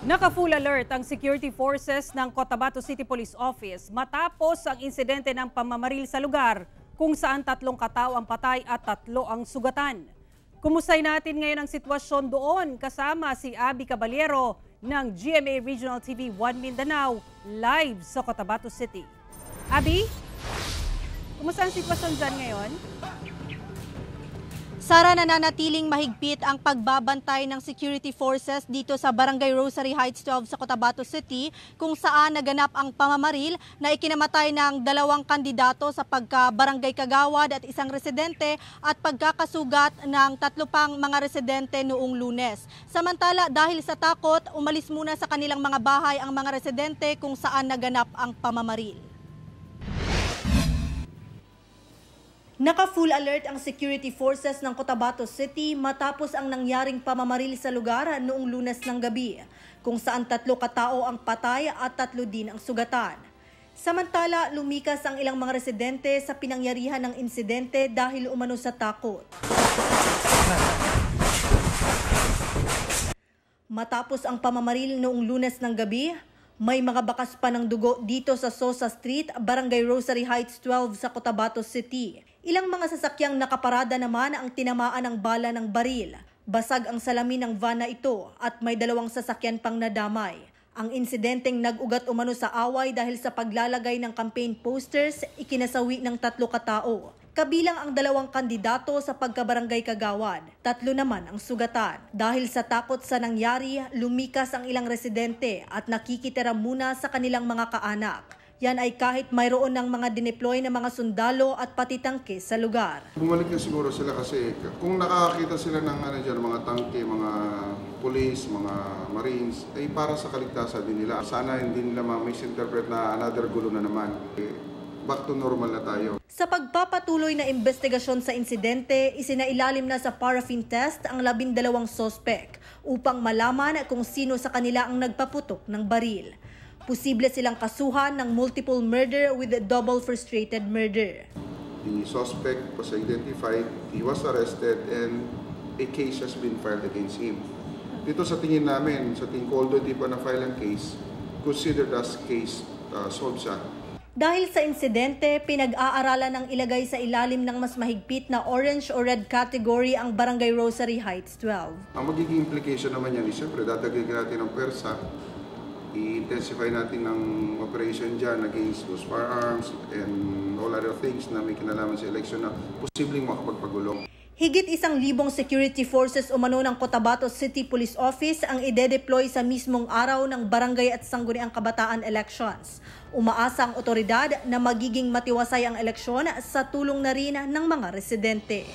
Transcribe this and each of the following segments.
Naka-full alert ang security forces ng Cotabato City Police Office matapos ang insidente ng pamamaril sa lugar kung saan 3 katao ang patay at 3 ang sugatan. Kumusay natin ngayon ang sitwasyon doon kasama si Abby Caballero ng GMA Regional TV 1 Mindanao live sa Cotabato City. Abby, kumusta ang sitwasyon dyan ngayon? Sara, nananatiling mahigpit ang pagbabantay ng security forces dito sa Barangay Rosary Heights 12 sa Cotabato City kung saan naganap ang pamamaril na ikinamatay ng 2 kandidato sa pagka-barangay kagawad at 1 residente at pagkakasugat ng 3 pang mga residente noong Lunes. Samantala, dahil sa takot, umalis muna sa kanilang mga bahay ang mga residente kung saan naganap ang pamamaril. Naka-full alert ang security forces ng Cotabato City matapos ang nangyaring pamamaril sa lugar noong Lunes ng gabi, kung saan 3 katao ang patay at 3 din ang sugatan. Samantala, lumikas ang ilang mga residente sa pinangyarihan ng insidente dahil umano sa takot. Matapos ang pamamaril noong Lunes ng gabi, may mga bakas pa ng dugo dito sa Sosa Street, Barangay Rosary Heights 12 sa Cotabato City. Ilang mga sasakyang nakaparada naman ang tinamaan ng bala ng baril. Basag ang salamin ng van na ito at may 2 sasakyan pang nadamay. Ang insidenteng nag-ugat umano sa away dahil sa paglalagay ng campaign posters, ikinasawi ng 3 katao. Kabilang ang 2 kandidato sa pagkabarangay kagawad. 3 naman ang sugatan. Dahil sa takot sa nangyari, lumikas ang ilang residente at nakikitira muna sa kanilang mga kaanak. Yan ay kahit mayroon ng mga dineploy na mga sundalo at pati tangke sa lugar. Bumalik na siguro sila kasi kung nakakita sila ng mga tangke, mga police, mga marines, ay para sa kaligtasan din nila. Sana hindi nila ma-misinterpret na another gulo na naman. Back to normal na tayo. Sa pagpapatuloy na investigasyon sa insidente, isinailalim na sa paraffin test ang 12 sospek upang malaman kung sino sa kanila ang nagpaputok ng baril. Posible silang kasuhan ng multiple murder with double frustrated murder. The suspect was identified, he was arrested, and a case has been filed against him. Dito sa tingin namin, sa tingin ko, although di pa na-file ang case, considered as case solved siya. Dahil sa insidente, pinag-aaralan ng ilagay sa ilalim ng mas mahigpit na orange o red category ang Barangay Rosary Heights 12. Ang magiging implication naman yan, siyempre dadagdagan natin ng pwersa, i-intensify natin ng operation dyan against those firearms and all other things na may kinalaman sa election na posibleng makapagpagulo. Higit 1,000 security forces umano ng Cotabato City Police Office ang ide-deploy sa mismong araw ng barangay at sangguniang kabataan elections. Umaasa ang otoridad na magiging matiwasay ang eleksyon sa tulong na rin ng mga residente.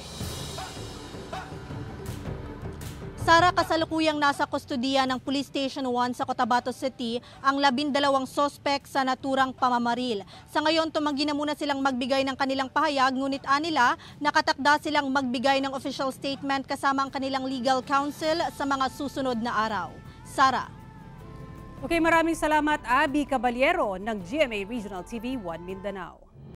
Sara, kasalukuyang nasa kustodiya ng Police Station 1 sa Cotabato City ang 12 sospek sa naturang pamamaril. Sa ngayon, tumanggi na muna silang magbigay ng kanilang pahayag, ngunit anila, nakatakda silang magbigay ng official statement kasama ang kanilang legal counsel sa mga susunod na araw. Sara. Okay, maraming salamat Abby Caballero ng GMA Regional TV 1 Mindanao.